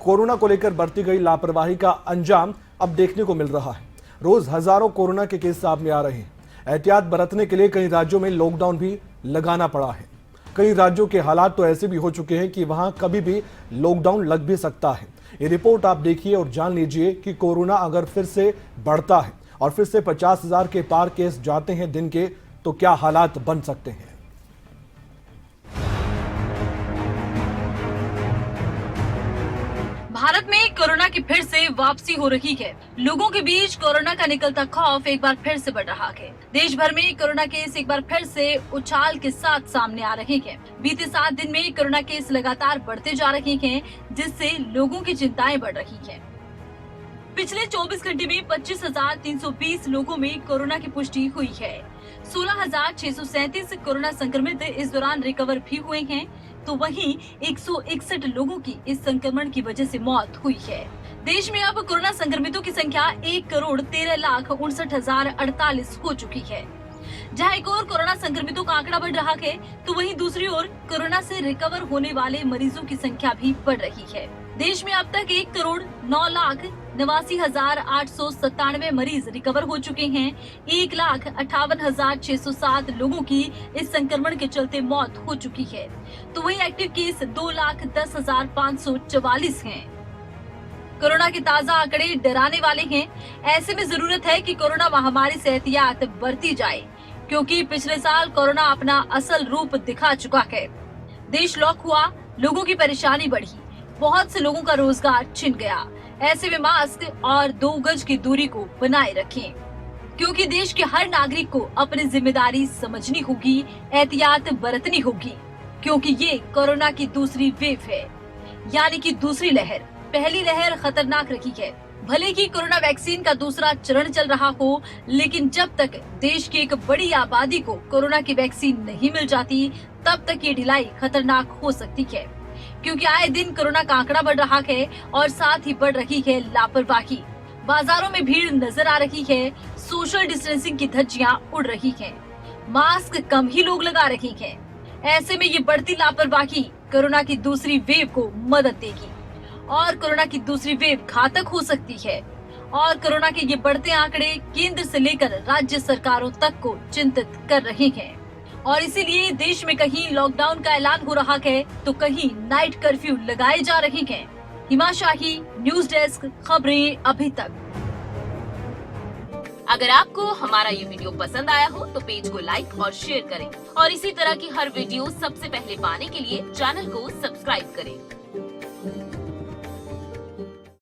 Corona को लेकर बरती गई लापरवाही का अंजाम अब देखने को मिल रहा है। रोज हजारों कोरोना के केस सामने आ रहे हैं। एहतियात बरतने के लिए कई राज्यों में लॉकडाउन भी लगाना पड़ा है। कई राज्यों के हालात तो ऐसे भी हो चुके हैं कि वहां कभी भी लॉकडाउन लग भी सकता है। ये रिपोर्ट आप देखिए और जान लीजिए कि कोरोना अगर फिर से बढ़ता है और फिर से 50,000 के पार केस जाते हैं दिन के, तो क्या हालात बन सकते हैं। भारत में कोरोना की फिर से वापसी हो रही है। लोगों के बीच कोरोना का निकलता खौफ एक बार फिर से बढ़ रहा है। देश भर में कोरोना केस एक बार फिर से उछाल के साथ सामने आ रहे हैं। बीते 7 दिन में कोरोना केस लगातार बढ़ते जा रहे हैं, जिससे लोगों की चिंताएं बढ़ रही हैं। पिछले 24 घंटे में 25,320 लोगों में कोरोना की पुष्टि हुई है। 16,637 कोरोना संक्रमित इस दौरान रिकवर भी हुए हैं, तो वहीं 161 लोगों की इस संक्रमण की वजह से मौत हुई है। देश में अब कोरोना संक्रमितों की संख्या 1,13,68,048 हो चुकी है। जहां एक ओर कोरोना संक्रमितों का आंकड़ा बढ़ रहा है, तो वहीं दूसरी ओर कोरोना से रिकवर होने वाले मरीजों की संख्या भी बढ़ रही है। देश में अब तक 1,09,89,897 मरीज रिकवर हो चुके हैं। 1,58,607 लोगों की इस संक्रमण के चलते मौत हो चुकी है, तो वहीं एक्टिव केस 2,10,544 हैं। कोरोना के ताजा आंकड़े डराने वाले हैं। ऐसे में जरूरत है कि कोरोना महामारी से एहतियात बरती जाए, क्योंकि पिछले साल कोरोना अपना असल रूप दिखा चुका है। देश लॉक हुआ, लोगों की परेशानी बढ़ी, बहुत से लोगों का रोजगार छिन गया। ऐसे में मास्क और 2 गज की दूरी को बनाए रखें, क्योंकि देश के हर नागरिक को अपनी जिम्मेदारी समझनी होगी, एहतियात बरतनी होगी, क्योंकि ये कोरोना की दूसरी वेव है, यानी कि दूसरी लहर। पहली लहर खतरनाक रही है। भले ही कोरोना वैक्सीन का दूसरा चरण चल रहा हो, लेकिन जब तक देश की एक बड़ी आबादी को कोरोना की वैक्सीन नहीं मिल जाती, तब तक ये ढिलाई खतरनाक हो सकती है, क्योंकि आए दिन कोरोना का आंकड़ा बढ़ रहा है और साथ ही बढ़ रही है लापरवाही। बाजारों में भीड़ नजर आ रही है, सोशल डिस्टेंसिंग की धज्जियां उड़ रही हैं, मास्क कम ही लोग लगा रहे हैं। ऐसे में ये बढ़ती लापरवाही कोरोना की दूसरी वेव को मदद देगी और कोरोना की दूसरी वेव घातक हो सकती है। और कोरोना के ये बढ़ते आंकड़े केंद्र से लेकर राज्य सरकारों तक को चिंतित कर रहे हैं, और इसीलिए देश में कहीं लॉकडाउन का ऐलान हो रहा है, तो कहीं नाइट कर्फ्यू लगाए जा रहे हैं। हिमा शाही, न्यूज डेस्क, खबरें अभी तक। अगर आपको हमारा ये वीडियो पसंद आया हो तो पेज को लाइक और शेयर करें, और इसी तरह की हर वीडियो सबसे पहले पाने के लिए चैनल को सब्सक्राइब करें।